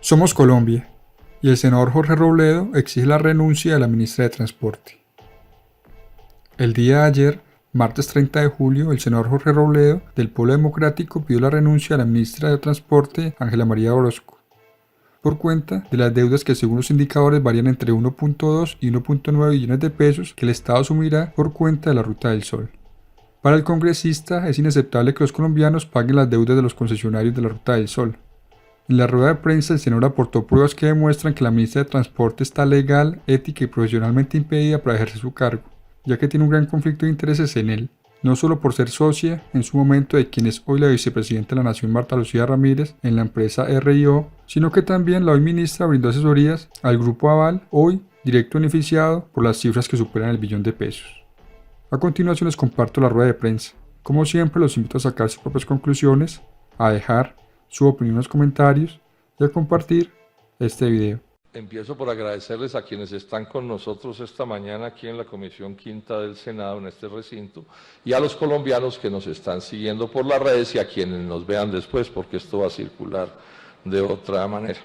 Somos Colombia, y el senador Jorge Robledo exige la renuncia de la ministra de Transporte. El día de ayer, martes 30 de julio, el senador Jorge Robledo, del Polo Democrático, pidió la renuncia de la ministra de Transporte, Ángela María Orozco, por cuenta de las deudas que según los indicadores varían entre 1.2 y 1.9 billones de pesos que el Estado asumirá por cuenta de la Ruta del Sol. Para el congresista es inaceptable que los colombianos paguen las deudas de los concesionarios de la Ruta del Sol. En la rueda de prensa, el senador aportó pruebas que demuestran que la ministra de Transporte está legal, ética y profesionalmente impedida para ejercer su cargo, ya que tiene un gran conflicto de intereses en él, no solo por ser socia en su momento de quien es hoy la vicepresidenta de la Nación, Marta Lucía Ramírez, en la empresa RIO, sino que también la hoy ministra brindó asesorías al Grupo Aval, hoy directo beneficiado por las cifras que superan el billón de pesos. A continuación les comparto la rueda de prensa. Como siempre, los invito a sacar sus propias conclusiones, a dejar su opinión en los comentarios y a compartir este video. Empiezo por agradecerles a quienes están con nosotros esta mañana aquí en la Comisión Quinta del Senado, en este recinto, y a los colombianos que nos están siguiendo por las redes y a quienes nos vean después, porque esto va a circular de otra manera.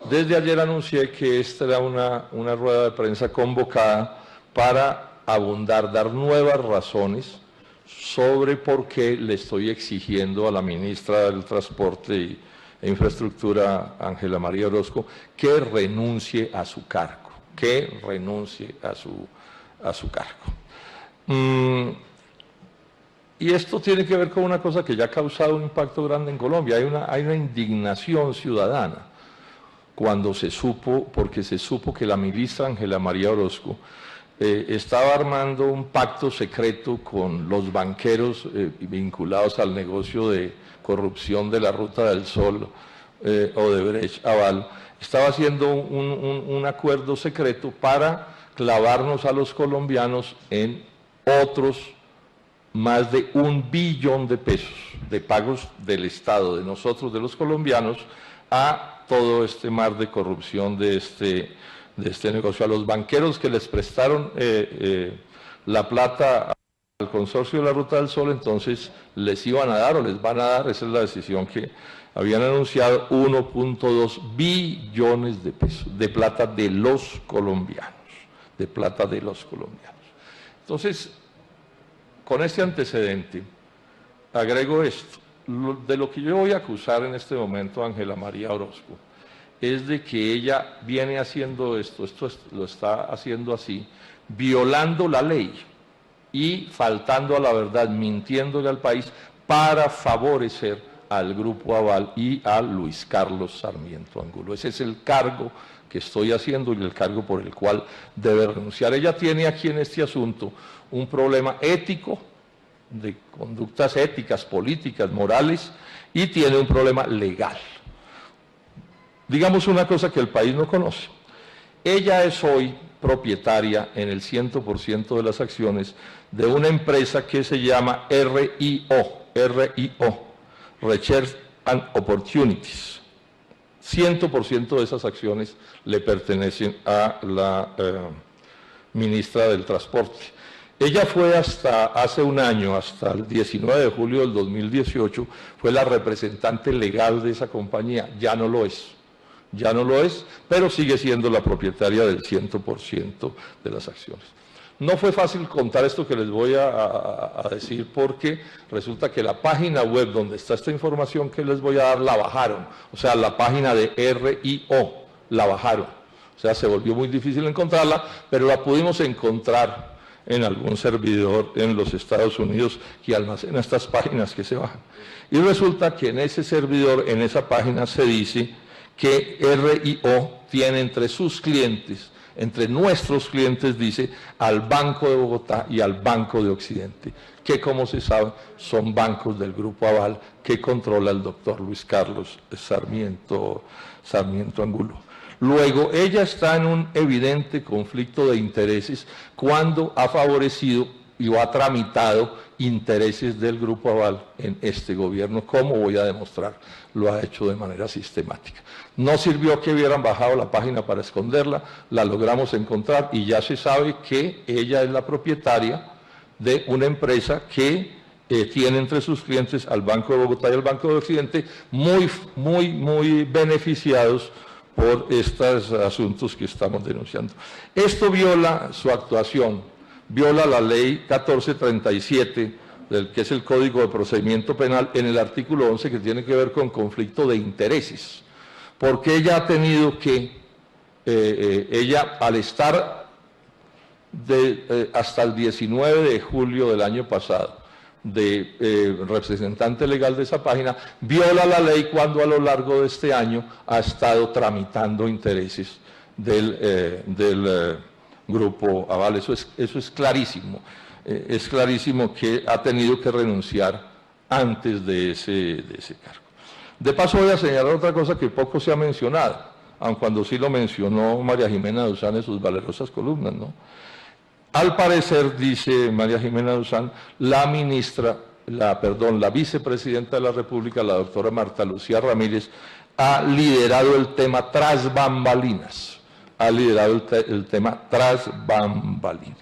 Desde ayer anuncié que esta era una rueda de prensa convocada para abundar, dar nuevas razones sobre por qué le estoy exigiendo a la ministra del Transporte e Infraestructura, Ángela María Orozco, que renuncie a su cargo, Y esto tiene que ver con una cosa que ya ha causado un impacto grande en Colombia. Hay una indignación ciudadana porque se supo que la ministra Ángela María Orozco estaba armando un pacto secreto con los banqueros vinculados al negocio de corrupción de la Ruta del Sol, Odebrecht, Aval. Estaba haciendo un acuerdo secreto para clavarnos a los colombianos en otros más de 1 billón de pesos de pagos del Estado, de nosotros, de los colombianos, a todo este mar de corrupción de este negocio, a los banqueros que les prestaron la plata al consorcio de la Ruta del Sol. Entonces les iban a dar o les van a dar, esa es la decisión que habían anunciado, 1.2 billones de pesos de plata de los colombianos, Entonces, con este antecedente, agrego esto. De lo que yo voy a acusar en este momento a Ángela María Orozco es de que ella viene haciendo esto lo está haciendo así, violando la ley y faltando a la verdad, mintiéndole al país para favorecer al Grupo Aval y a Luis Carlos Sarmiento Angulo. Ese es el cargo que estoy haciendo y el cargo por el cual debe renunciar. Ella tiene aquí en este asunto un problema ético, de conductas éticas, políticas, morales, y tiene un problema legal. Digamos una cosa que el país no conoce. Ella es hoy propietaria en el 100% de las acciones de una empresa que se llama RIO, Research and Opportunities. 100% de esas acciones le pertenecen a la ministra del Transporte. Ella fue hasta hace un año, hasta el 19 de julio del 2018, fue la representante legal de esa compañía. Ya no lo es, pero sigue siendo la propietaria del 100% de las acciones. No fue fácil contar esto que les voy a decir, porque resulta que la página web donde está esta información que les voy a dar la bajaron. O sea, la página de RIO la bajaron. O sea, se volvió muy difícil encontrarla, pero la pudimos encontrar en algún servidor en los Estados Unidos que almacena estas páginas que se bajan. Y resulta que en ese servidor, en esa página, se dice que RIO tiene entre sus clientes, entre nuestros clientes, dice, al Banco de Bogotá y al Banco de Occidente, que, como se sabe, son bancos del Grupo Aval que controla el doctor Luis Carlos Sarmiento Angulo. Luego, ella está en un evidente conflicto de intereses cuando ha favorecido y ha tramitado intereses del Grupo Aval en este gobierno. ¿Cómo voy a demostrar? Lo ha hecho de manera sistemática. No sirvió que hubieran bajado la página para esconderla, la logramos encontrar y ya se sabe que ella es la propietaria de una empresa que tiene entre sus clientes al Banco de Bogotá y al Banco de Occidente, muy beneficiados por estos asuntos que estamos denunciando. Esto viola su actuación, viola la ley 1437, que es el Código de Procedimiento Penal, en el artículo 11, que tiene que ver con conflicto de intereses, porque ella ha tenido que, ella al estar hasta el 19 de julio del año pasado, de representante legal de esa página, viola la ley cuando a lo largo de este año ha estado tramitando intereses del Grupo Aval. Eso es clarísimo. Es clarísimo que ha tenido que renunciar antes de ese cargo. De paso voy a señalar otra cosa que poco se ha mencionado, aun cuando sí lo mencionó María Jimena Duzán en sus valerosas columnas, ¿no? Al parecer, dice María Jimena Duzán, la vicepresidenta de la República, la doctora Marta Lucía Ramírez, ha liderado el tema tras bambalinas. Ha liderado el tema tras bambalinas.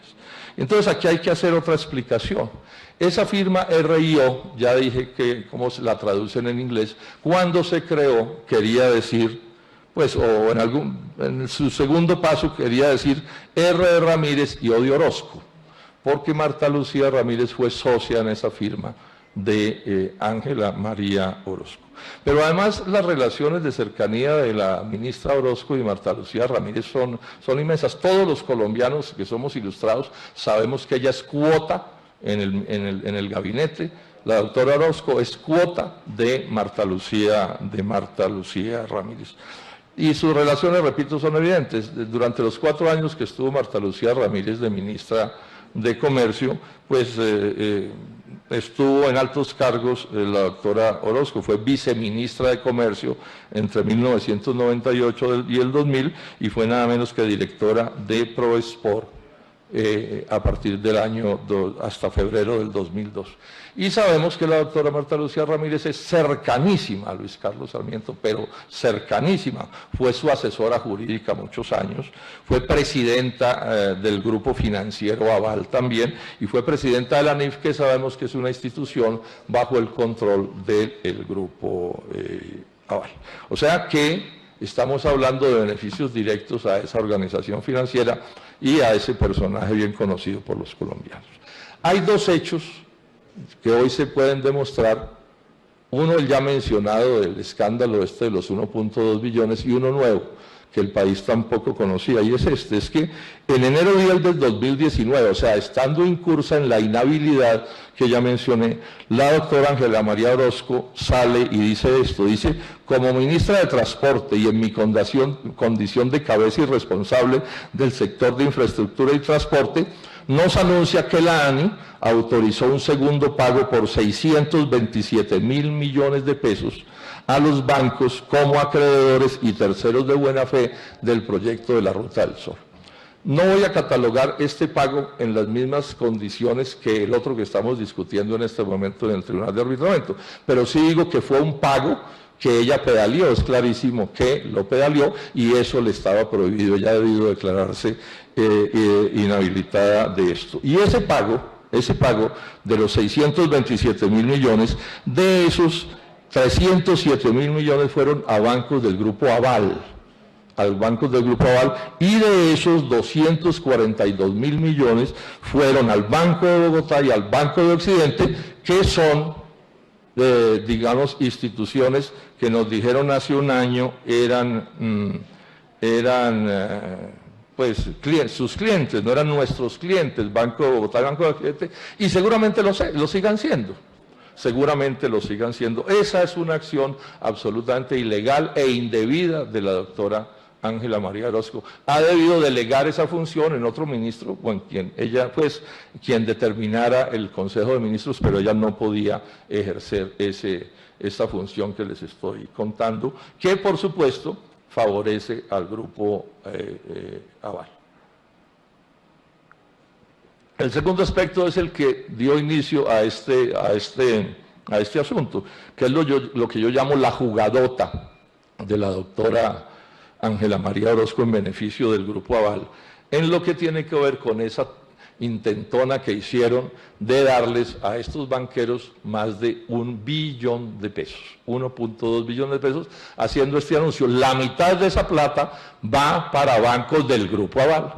Entonces aquí hay que hacer otra explicación. Esa firma RIO, ya dije que cómo se la traducen en inglés, cuando se creó quería decir, pues, o en su segundo paso quería decir R. de Ramírez y O. de Orozco, porque Marta Lucía Ramírez fue socia en esa firma de Ángela María Orozco. Pero además las relaciones de cercanía de la ministra Orozco y Marta Lucía Ramírez son inmensas. Todos los colombianos que somos ilustrados sabemos que ella es cuota en el gabinete. La doctora Orozco es cuota de Marta Lucía Ramírez. Y sus relaciones, repito, son evidentes. Durante los 4 años que estuvo Marta Lucía Ramírez de ministra de Comercio, pues estuvo en altos cargos la doctora Orozco, fue viceministra de Comercio entre 1998 y el 2000 y fue nada menos que directora de Proesport a partir del año hasta febrero del 2002. Y sabemos que la doctora Marta Lucía Ramírez es cercanísima a Luis Carlos Sarmiento, pero cercanísima. Fue su asesora jurídica muchos años, fue presidenta del Grupo Financiero Aval también, y fue presidenta de la ANIF, que sabemos que es una institución bajo el control del Grupo Aval. O sea que estamos hablando de beneficios directos a esa organización financiera y a ese personaje bien conocido por los colombianos. Hay 2 hechos que hoy se pueden demostrar, uno el ya mencionado del escándalo de los 1.2 billones y uno nuevo que el país tampoco conocía, y es que en enero 10 del 2019, o sea, estando incursa en la inhabilidad que ya mencioné, la doctora Ángela María Orozco sale y dice esto, dice: como ministra de Transporte y en mi condición de cabeza y responsable del sector de infraestructura y transporte, nos anuncia que la ANI autorizó un segundo pago por 627.000 millones de pesos a los bancos como acreedores y terceros de buena fe del proyecto de la Ruta del Sol. No voy a catalogar este pago en las mismas condiciones que el otro que estamos discutiendo en este momento en el Tribunal de Arbitramiento, pero sí digo que fue un pago que ella pedaleó, es clarísimo que lo pedaleó y eso le estaba prohibido, ella ha debido declararse inhabilitada de esto. Y ese pago de los 627.000 millones, de esos 307.000 millones fueron a bancos del Grupo Aval, y de esos 242.000 millones fueron al Banco de Bogotá y al Banco de Occidente, que son, digamos, instituciones que nos dijeron hace un año pues sus clientes, no eran nuestros clientes, Banco de Bogotá y Banco de Occidente, y seguramente lo sigan siendo. Seguramente lo sigan siendo. Esa es una acción absolutamente ilegal e indebida de la doctora Ángela María Orozco. Ha debido delegar esa función en otro ministro, bueno, quien determinara el Consejo de Ministros, pero ella no podía ejercer esa función que les estoy contando, que por supuesto favorece al Grupo Aval. El segundo aspecto es el que dio inicio a este asunto, que es lo que yo llamo la jugadota de la doctora Ángela María Orozco en beneficio del Grupo Aval, en lo que tiene que ver con esa intentona que hicieron de darles a estos banqueros más de 1 billón de pesos, 1.2 billones de pesos, haciendo este anuncio. La mitad de esa plata va para bancos del Grupo Aval,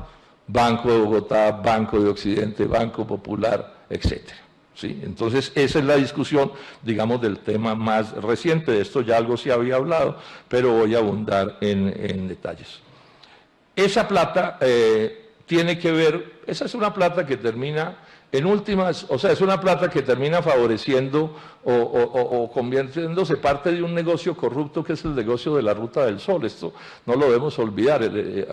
Banco de Bogotá, Banco de Occidente, Banco Popular, etcétera. ¿Sí? Entonces, esa es la discusión, digamos, del tema más reciente. De esto ya algo se había hablado, pero voy a abundar en detalles. Esa plata tiene que ver, esa es una plata que termina en últimas, o sea, es una plata que termina favoreciendo o convirtiéndose parte de un negocio corrupto que es el negocio de la Ruta del Sol. Esto no lo debemos olvidar.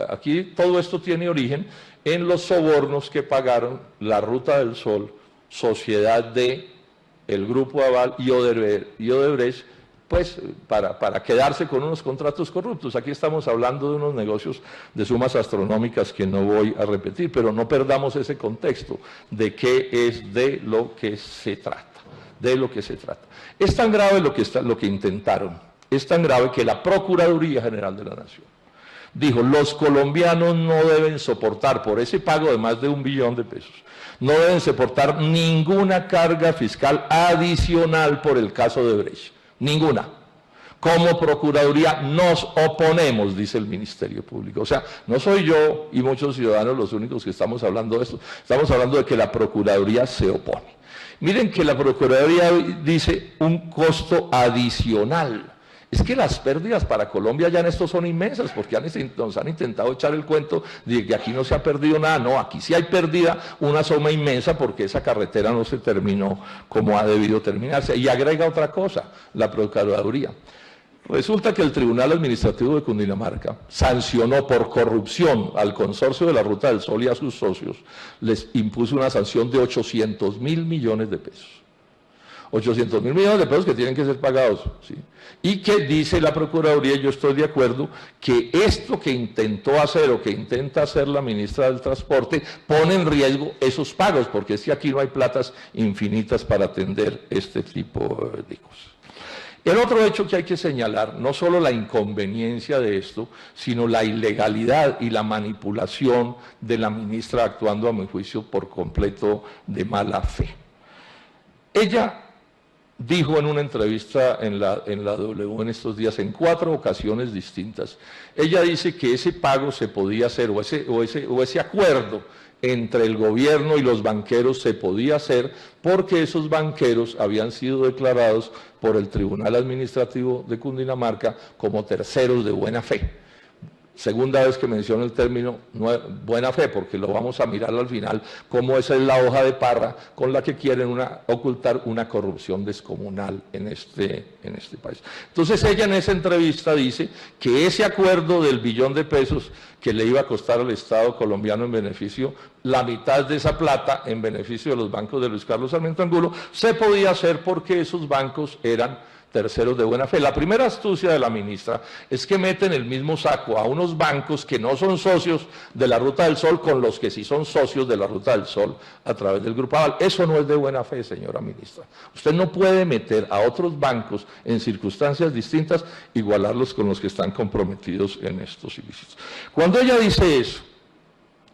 Aquí todo esto tiene origen en los sobornos que pagaron la Ruta del Sol, sociedad de el Grupo Aval y Odebrecht, pues para quedarse con unos contratos corruptos. Aquí estamos hablando de unos negocios de sumas astronómicas que no voy a repetir, pero no perdamos ese contexto de qué es de lo que se trata, Es tan grave lo que intentaron, es tan grave que la Procuraduría General de la Nación dijo: los colombianos no deben soportar, por ese pago de más de 1 billón de pesos, no deben soportar ninguna carga fiscal adicional por el caso de Odebrecht. Ninguna. Como Procuraduría nos oponemos, dice el Ministerio Público. O sea, no soy yo y muchos ciudadanos los únicos que estamos hablando de esto. Estamos hablando de que la Procuraduría se opone. Miren que la Procuraduría dice un costo adicional. Es que las pérdidas para Colombia ya en esto son inmensas, porque nos han intentado echar el cuento de que aquí no se ha perdido nada. No, aquí sí hay pérdida, una suma inmensa, porque esa carretera no se terminó como ha debido terminarse. Y agrega otra cosa, la Procuraduría. Resulta que el Tribunal Administrativo de Cundinamarca sancionó por corrupción al Consorcio de la Ruta del Sol y a sus socios, les impuso una sanción de 800.000 millones de pesos. 800.000 millones de pesos que tienen que ser pagados, ¿sí? Y que dice la Procuraduría, y yo estoy de acuerdo, que esto que intentó hacer o que intenta hacer la ministra del Transporte pone en riesgo esos pagos, porque es que aquí no hay platas infinitas para atender este tipo de cosas. El otro hecho que hay que señalar, no solo la inconveniencia de esto, sino la ilegalidad y la manipulación de la ministra, actuando a mi juicio por completo de mala fe. Ella dijo en una entrevista en la W en estos días, en 4 ocasiones distintas, ella dice que ese pago se podía hacer, o ese acuerdo entre el gobierno y los banqueros se podía hacer porque esos banqueros habían sido declarados por el Tribunal Administrativo de Cundinamarca como terceros de buena fe. Segunda vez que menciono el término buena fe, porque lo vamos a mirar al final, como esa es la hoja de parra con la que quieren ocultar una corrupción descomunal en este país. Entonces ella en esa entrevista dice que ese acuerdo del 1 billón de pesos que le iba a costar al Estado colombiano en beneficio, la mitad de esa plata en beneficio de los bancos de Luis Carlos Sarmiento Angulo, se podía hacer porque esos bancos eran terceros de buena fe. La primera astucia de la ministra es que mete en el mismo saco a unos bancos que no son socios de la Ruta del Sol con los que sí son socios de la Ruta del Sol a través del Grupo Aval. Eso no es de buena fe, señora ministra. Usted no puede meter a otros bancos en circunstancias distintas, igualarlos con los que están comprometidos en estos ilícitos. Cuando ella dice eso,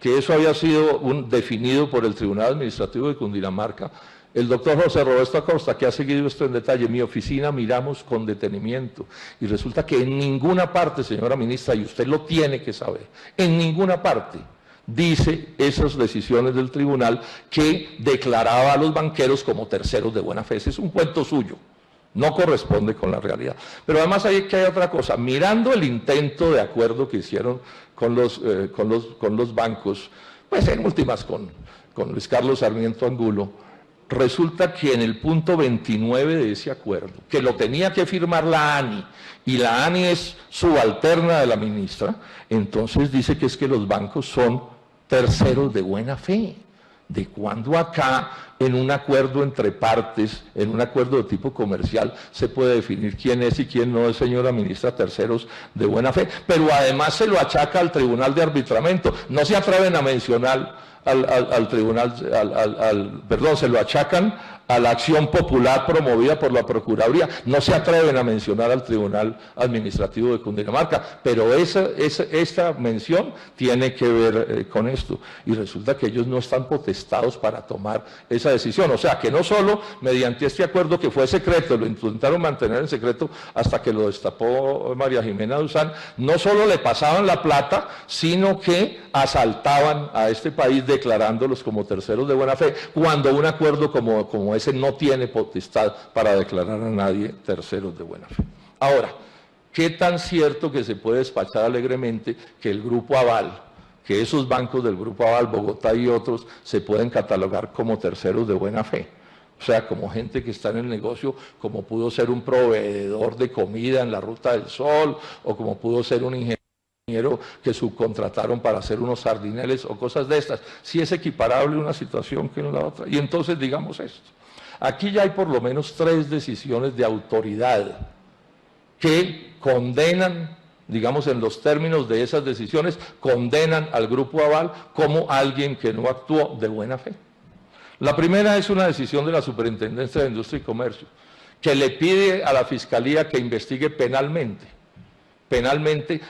que eso había sido definido por el Tribunal Administrativo de Cundinamarca, el doctor José Roberto Acosta, que ha seguido esto en detalle, en mi oficina miramos con detenimiento y resulta que en ninguna parte, señora ministra, y usted lo tiene que saber, en ninguna parte dice esas decisiones del tribunal que declaraba a los banqueros como terceros de buena fe. Ese es un cuento suyo, no corresponde con la realidad. Pero además hay otra cosa, mirando el intento de acuerdo que hicieron con los bancos, pues en últimas con Luis Carlos Sarmiento Angulo, resulta que en el punto 29 de ese acuerdo, que lo tenía que firmar la ANI, y la ANI es subalterna de la ministra, entonces dice que es que los bancos son terceros de buena fe. ¿De cuándo acá en un acuerdo entre partes, en un acuerdo de tipo comercial, se puede definir quién es y quién no es, señora ministra, terceros de buena fe, pero además se lo achaca al Tribunal de Arbitramiento. No se atreven a mencionar al tribunal, perdón, se lo achacan a la acción popular promovida por la Procuraduría. No se atreven a mencionar al Tribunal Administrativo de Cundinamarca, pero esta mención tiene que ver con esto. Y resulta que ellos no están potestados para tomar esa decisión. O sea, que no solo mediante este acuerdo que fue secreto, lo intentaron mantener en secreto hasta que lo destapó María Jimena Duzán, no solo le pasaban la plata, sino que asaltaban a este país declarándolos como terceros de buena fe, cuando un acuerdo como ese no tiene potestad para declarar a nadie terceros de buena fe. Ahora, ¿qué tan cierto que se puede despachar alegremente que el Grupo Aval, que esos bancos del Grupo Aval, Bogotá y otros, se pueden catalogar como terceros de buena fe? O sea, como gente que está en el negocio, como pudo ser un proveedor de comida en la Ruta del Sol, o como pudo ser un ingeniero que subcontrataron para hacer unos sardineles o cosas de estas. Si es equiparable una situación que la otra. Y entonces digamos esto. Aquí ya hay por lo menos 3 decisiones de autoridad que condenan, digamos en los términos de esas decisiones, condenan al Grupo Aval como alguien que no actuó de buena fe. La primera es una decisión de la Superintendencia de Industria y Comercio, que le pide a la Fiscalía que investigue penalmente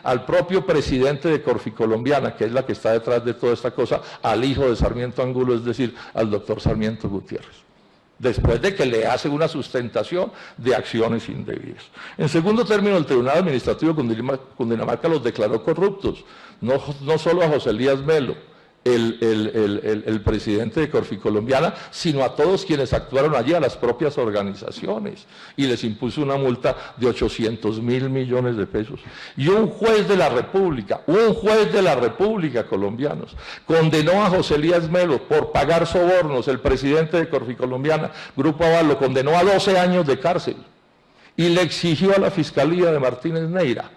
al propio presidente de Corficolombiana, que es la que está detrás de toda esta cosa, al hijo de Sarmiento Angulo, es decir, al doctor Sarmiento Gutiérrez, después de que le hace una sustentación de acciones indebidas. En segundo término, el Tribunal Administrativo de Cundinamarca los declaró corruptos, no solo a José Elías Melo, el presidente de Corficolombiana, sino a todos quienes actuaron allí, a las propias organizaciones, y les impuso una multa de 800.000 millones de pesos. Y un juez de la República colombianos, condenó a José Elías Melo por pagar sobornos. El presidente de Corficolombiana, Grupo Aval, lo condenó a 12 años de cárcel y le exigió a la Fiscalía de Martínez Neira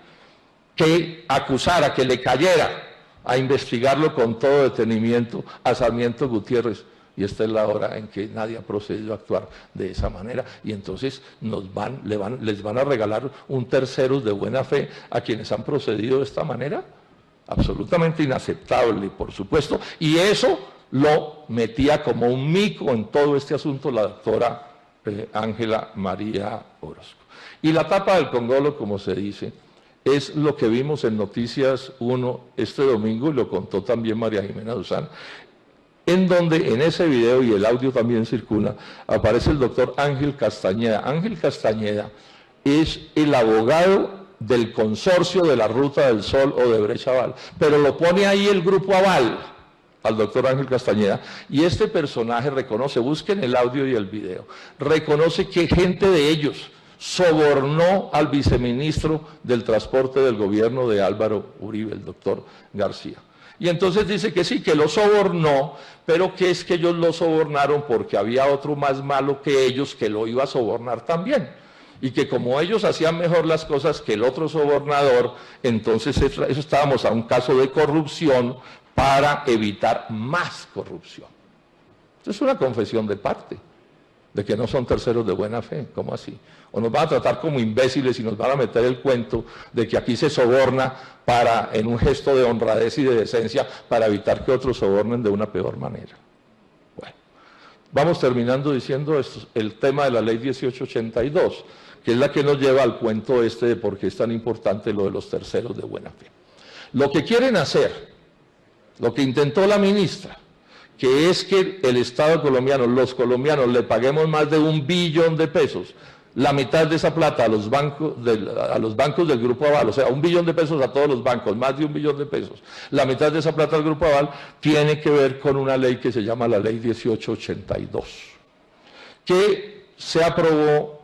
que acusara, que le cayera a investigarlo con todo detenimiento a Sarmiento Gutiérrez. Y esta es la hora en que nadie ha procedido a actuar de esa manera. Y entonces les van a regalar un terceros de buena fe a quienes han procedido de esta manera. Absolutamente inaceptable, por supuesto. Y eso lo metía como un mico en todo este asunto la doctora Ángela María Orozco. Y la tapa del congolo, como se dice, es lo que vimos en Noticias 1 este domingo, y lo contó también María Jimena Duzán, en donde en ese video, y el audio también circula, aparece el doctor Ángel Castañeda. Ángel Castañeda es el abogado del consorcio de la Ruta del Sol o de Brecha Aval, pero lo pone ahí el Grupo Aval, al doctor Ángel Castañeda, y este personaje reconoce, busquen el audio y el video, reconoce que gente de ellos sobornó al viceministro del transporte del gobierno de Álvaro Uribe, el doctor García. Y entonces dice que sí, que lo sobornó, pero que es que ellos lo sobornaron porque había otro más malo que ellos que lo iba a sobornar también. Y que como ellos hacían mejor las cosas que el otro sobornador, entonces eso estábamos a un caso de corrupción para evitar más corrupción. Esto es una confesión de parte, de que no son terceros de buena fe. ¿Cómo así? O nos van a tratar como imbéciles y nos van a meter el cuento de que aquí se soborna en un gesto de honradez y de decencia, para evitar que otros sobornen de una peor manera. Bueno, vamos terminando diciendo esto, el tema de la ley 1882, que es la que nos lleva al cuento este de por qué es tan importante lo de los terceros de buena fe. Lo que quieren hacer, lo que intentó la ministra, que es que el Estado colombiano, los colombianos, le paguemos más de 1 billón de pesos, la mitad de esa plata a los bancos del Grupo Aval, o sea, 1 billón de pesos a todos los bancos, más de 1 billón de pesos, la mitad de esa plata al Grupo Aval, tiene que ver con una ley que se llama la ley 1882, que se aprobó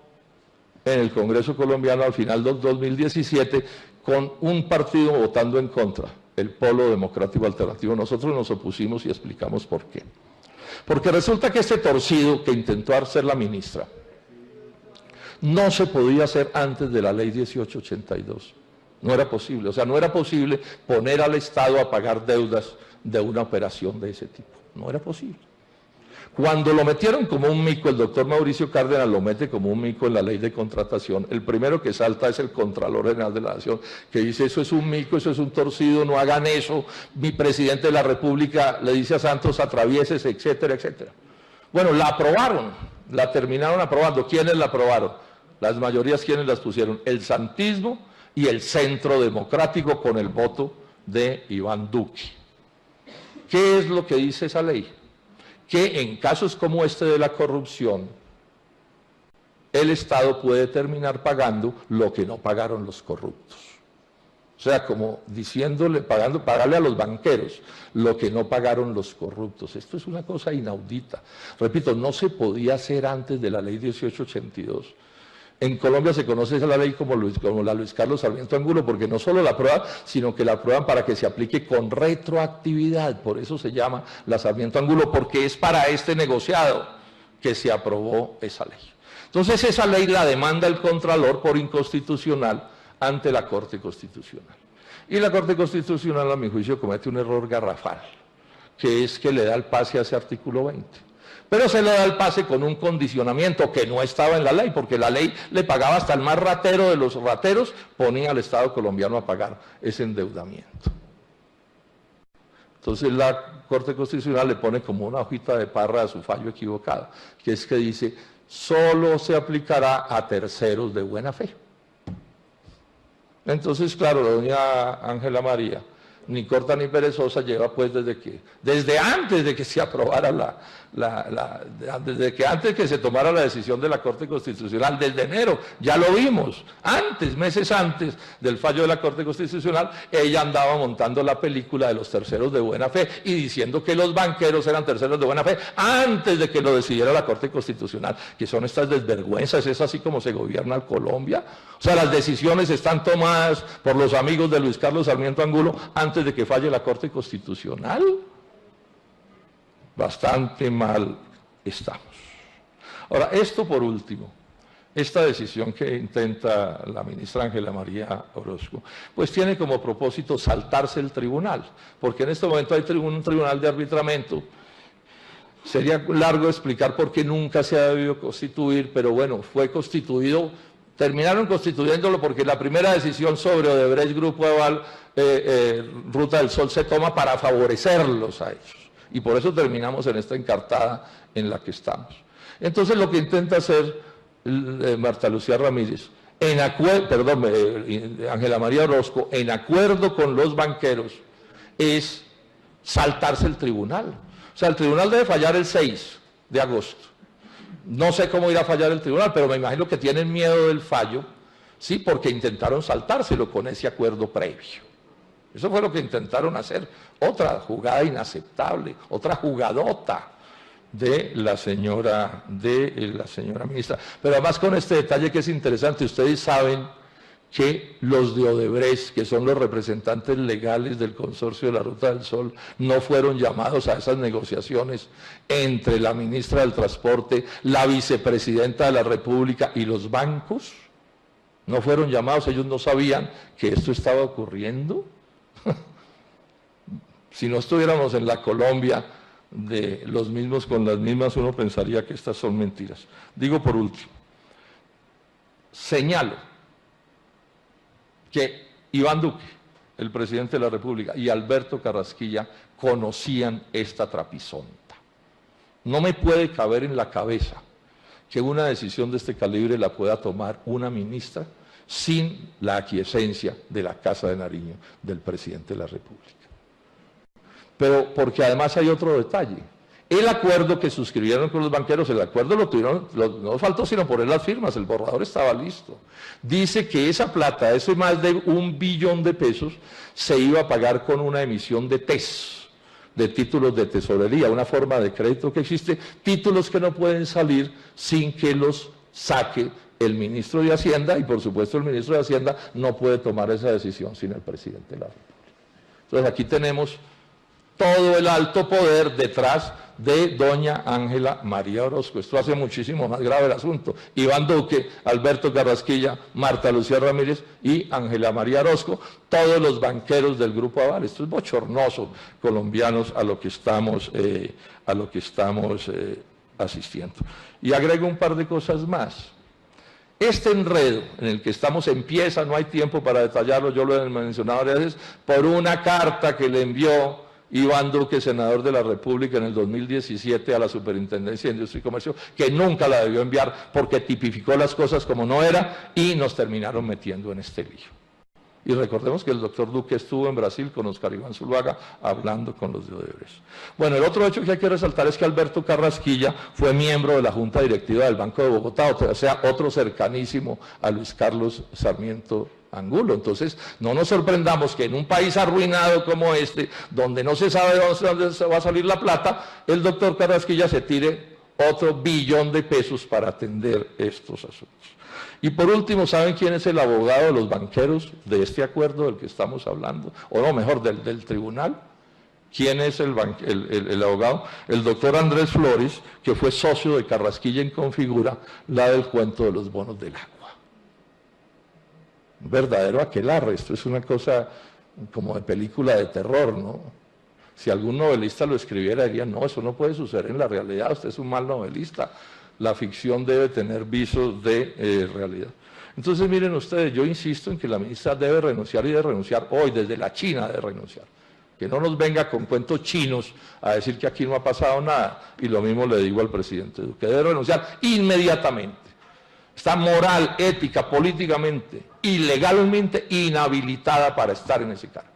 en el Congreso colombiano al final del 2017 con un partido votando en contra, el Polo Democrático Alternativo. Nosotros nos opusimos y explicamos por qué. Porque resulta que este torcido que intentó hacer la ministra no se podía hacer antes de la ley 1882. No era posible, o sea, no era posible poner al Estado a pagar deudas de una operación de ese tipo. No era posible. Cuando lo metieron como un mico, el doctor Mauricio Cárdenas lo mete como un mico en la ley de contratación, el primero que salta es el Contralor General de la Nación, que dice eso es un mico, eso es un torcido, no hagan eso, mi presidente de la República le dice a Santos atraviéses, etcétera, etcétera. Bueno, la aprobaron, la terminaron aprobando. ¿Quiénes la aprobaron? Las mayorías, ¿quiénes las pusieron? El santismo y el Centro Democrático con el voto de Iván Duque. ¿Qué es lo que dice esa ley? Que en casos como este de la corrupción, el Estado puede terminar pagando lo que no pagaron los corruptos. O sea, como diciéndole, pagarle a los banqueros lo que no pagaron los corruptos. Esto es una cosa inaudita. Repito, no se podía hacer antes de la ley 1882. En Colombia se conoce esa ley como la Luis Carlos Sarmiento Angulo, porque no solo la aprueban, sino que la aprueban para que se aplique con retroactividad. Por eso se llama la Sarmiento Angulo, porque es para este negociado que se aprobó esa ley. Entonces esa ley la demanda el Contralor por inconstitucional ante la Corte Constitucional. Y la Corte Constitucional, a mi juicio, comete un error garrafal, que es que le da el pase a ese artículo 20. Pero se le da el pase con un condicionamiento que no estaba en la ley, porque la ley le pagaba hasta el más ratero de los rateros, ponía al Estado colombiano a pagar ese endeudamiento. Entonces la Corte Constitucional le pone como una hojita de parra a su fallo equivocado, que es que dice, solo se aplicará a terceros de buena fe. Entonces, claro, la doña Ángela María, ni corta ni perezosa, lleva pues desde antes de que se aprobara antes que se tomara la decisión de la Corte Constitucional, desde enero, ya lo vimos, meses antes del fallo de la Corte Constitucional, ella andaba montando la película de los terceros de buena fe y diciendo que los banqueros eran terceros de buena fe antes de que lo decidiera la Corte Constitucional, que son estas desvergüenzas, es así como se gobierna Colombia. O sea, las decisiones están tomadas por los amigos de Luis Carlos Sarmiento Angulo antes de que falle la Corte Constitucional. Bastante mal estamos. Ahora, esto por último, esta decisión que intenta la ministra Ángela María Orozco, pues tiene como propósito saltarse el tribunal, porque en este momento hay un tribunal de arbitramiento. Sería largo explicar por qué nunca se ha debido constituir, pero bueno, fue constituido. Terminaron constituyéndolo porque la primera decisión sobre Odebrecht Grupo Aval, Ruta del Sol, se toma para favorecerlos a ellos. Y por eso terminamos en esta encartada en la que estamos. Entonces lo que intenta hacer Marta Lucía Ramírez, Ángela María Orozco, en acuerdo con los banqueros, es saltarse el tribunal. O sea, el tribunal debe fallar el 6 de agosto. No sé cómo irá a fallar el tribunal, pero me imagino que tienen miedo del fallo, sí, porque intentaron saltárselo con ese acuerdo previo. Eso fue lo que intentaron hacer. Otra jugada inaceptable, otra jugadota de la señora ministra. Pero además con este detalle que es interesante, ustedes saben que los de Odebrecht, que son los representantes legales del consorcio de la Ruta del Sol, no fueron llamados a esas negociaciones entre la ministra del Transporte, la vicepresidenta de la República y los bancos. No fueron llamados, ellos no sabían que esto estaba ocurriendo. Si no estuviéramos en la Colombia de los mismos con las mismas, uno pensaría que estas son mentiras. Digo por último, señalo que Iván Duque, el presidente de la República, y Alberto Carrasquilla conocían esta trapisonda. No me puede caber en la cabeza que una decisión de este calibre la pueda tomar una ministra sin la aquiescencia de la Casa de Nariño del presidente de la República. Pero porque además hay otro detalle. El acuerdo que suscribieron con los banqueros, el acuerdo no faltó sino poner las firmas, el borrador estaba listo. Dice que esa plata, eso es más de 1 billón de pesos, se iba a pagar con una emisión de TES, de títulos de tesorería, una forma de crédito que existe, títulos que no pueden salir sin que los saque el ministro de Hacienda, y por supuesto el ministro de Hacienda no puede tomar esa decisión sin el presidente de la República. Entonces aquí tenemos todo el alto poder detrás de doña Ángela María Orozco. Esto hace muchísimo más grave el asunto. Iván Duque, Alberto Carrasquilla, Marta Lucía Ramírez y Ángela María Orozco, todos los banqueros del Grupo Aval. Esto es bochornoso, colombianos, a lo que estamos asistiendo. Y agrego un par de cosas más. Este enredo en el que estamos empieza, no hay tiempo para detallarlo, yo lo he mencionado varias veces, por una carta que le envió Iván Duque, senador de la República, en el 2017 a la Superintendencia de Industria y Comercio, que nunca la debió enviar porque tipificó las cosas como no era y nos terminaron metiendo en este lío. Y recordemos que el doctor Duque estuvo en Brasil con Oscar Iván Zuluaga hablando con los de Odebrecht. Bueno, el otro hecho que hay que resaltar es que Alberto Carrasquilla fue miembro de la Junta Directiva del Banco de Bogotá, o sea, otro cercanísimo a Luis Carlos Sarmiento Angulo. Entonces, no nos sorprendamos que en un país arruinado como este, donde no se sabe dónde se va a salir la plata, el doctor Carrasquilla se tire otro billón de pesos para atender estos asuntos. Y por último, ¿saben quién es el abogado de los banqueros de este acuerdo del que estamos hablando? O no, mejor, del tribunal. ¿Quién es el abogado? El doctor Andrés Flores, que fue socio de Carrasquilla en Configura, la del cuento de los bonos del agua. Un verdadero aquelarre, esto es una cosa como de película de terror, ¿no? Si algún novelista lo escribiera, diría, no, eso no puede suceder en la realidad, usted es un mal novelista. La ficción debe tener visos de realidad. Entonces, miren ustedes, yo insisto en que la ministra debe renunciar y debe renunciar hoy, desde la China debe renunciar. Que no nos venga con cuentos chinos a decir que aquí no ha pasado nada. Y lo mismo le digo al presidente Duque, debe renunciar inmediatamente. Está moral, ética, políticamente y legalmente inhabilitada para estar en ese cargo.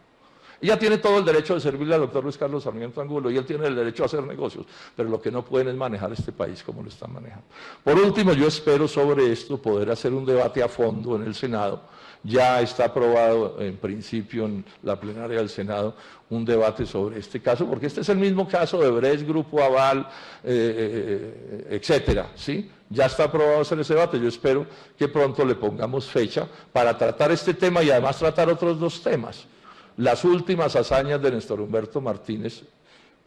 Ella tiene todo el derecho de servirle al doctor Luis Carlos Sarmiento Angulo y él tiene el derecho a hacer negocios, pero lo que no pueden es manejar este país como lo están manejando. Por último, yo espero sobre esto poder hacer un debate a fondo en el Senado. Ya está aprobado en principio en la plenaria del Senado un debate sobre este caso, porque este es el mismo caso de Odebrecht, Grupo Aval, etcétera, ¿sí? Ya está aprobado hacer ese debate. Yo espero que pronto le pongamos fecha para tratar este tema y además tratar otros dos temas. Las últimas hazañas de Néstor Humberto Martínez,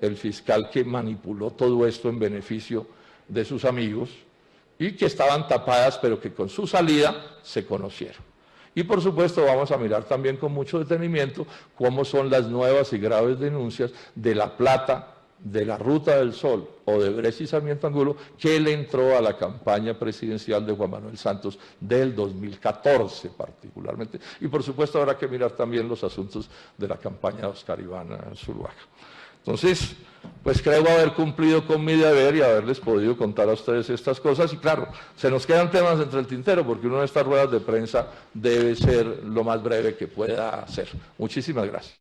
el fiscal que manipuló todo esto en beneficio de sus amigos y que estaban tapadas, pero que con su salida se conocieron. Y por supuesto vamos a mirar también con mucho detenimiento cómo son las nuevas y graves denuncias de la plata de la Ruta del Sol, Odebrecht y Sarmiento Angulo, que le entró a la campaña presidencial de Juan Manuel Santos del 2014 particularmente. Y por supuesto habrá que mirar también los asuntos de la campaña de Oscar Iván Zuluaga. Entonces, pues creo haber cumplido con mi deber y haberles podido contar a ustedes estas cosas. Y claro, se nos quedan temas entre el tintero, porque una de estas ruedas de prensa debe ser lo más breve que pueda ser. Muchísimas gracias.